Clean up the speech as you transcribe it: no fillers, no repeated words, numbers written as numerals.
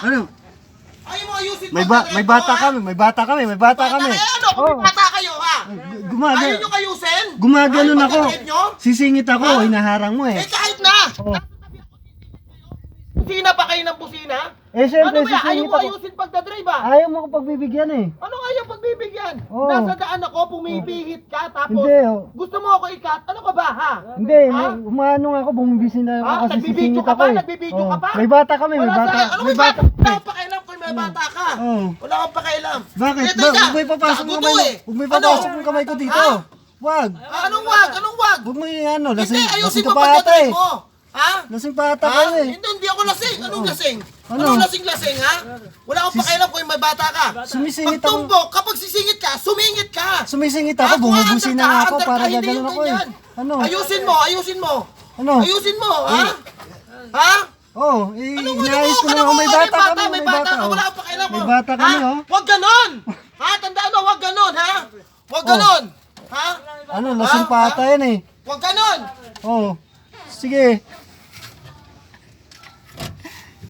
Ano? Ayaw mo ayusin May bata kami, may bata kami. Ano? Kung may bata kayo, ha? Ayaw nyo ayusin? Gumaganon Ayaw ako. pagkakit nyo? Sisingit ako, hinaharang mo eh. Eh kahit na! Oh. Busina pa kayo ng busina? Eh syempre, Ano ba? Ayaw sisingit mo ako. ayusin pagdadrive, ha? Ayaw mo ko pagbibigyan eh. Ano ayaw pagbibigyan? Oo. Nasa daan ako, pumipihit ka, tapos Hindi, oh. gusto mo ako ikat? Ano ka ba, ha? Hindi, Ha? umano nga ako, bumibisi na ako kasi Nagbibideo sisingit ka ako pa? eh. Nagbibideo Oh. ka pa? May bata kami, may Wala bata. sa akin. Ano May may bata. Wala akong pakialam kung may bata ka. Oo. Wala akong pakialam. Bakit? Eh, teka, Huwag may papasok ng gago kamay to mo. eh. Huwag may Ano? papasok ng kamay ko dito. Ha? Wag. Anong wag? Anong wag? Huwag mo yung ano, Hindi, lasing ayusin ka mo pa ata pagdadrive eh. mo. Ha? Lasing pa ata Ha? kayo eh. Hindi ako lasing. Anong lasing? Ano? Anong lasing-lasing, ha? Wala akong pakialam kung may bata ka. Sumisingit Pag ako. tumbok, kapag sisingit ka, sumingit ka. Sumisingit ako, bumubusin na nga ako para gaganon ako eh. Ano? Ayusin mo, ayusin mo. Ano? Ayusin mo, ha? Ha? Oh, eh, Anong inaayos ko ano na mo? may bata kami, May bata ka, oh. wala akong pakialam mo. May bata kami, Ha? oh. Huwag ganon! Ha? Tandaan mo, huwag ganon, ha? Huwag ganon! Ha? Ano, lasing pa ata yan eh. Huwag ganon! Oh, sige.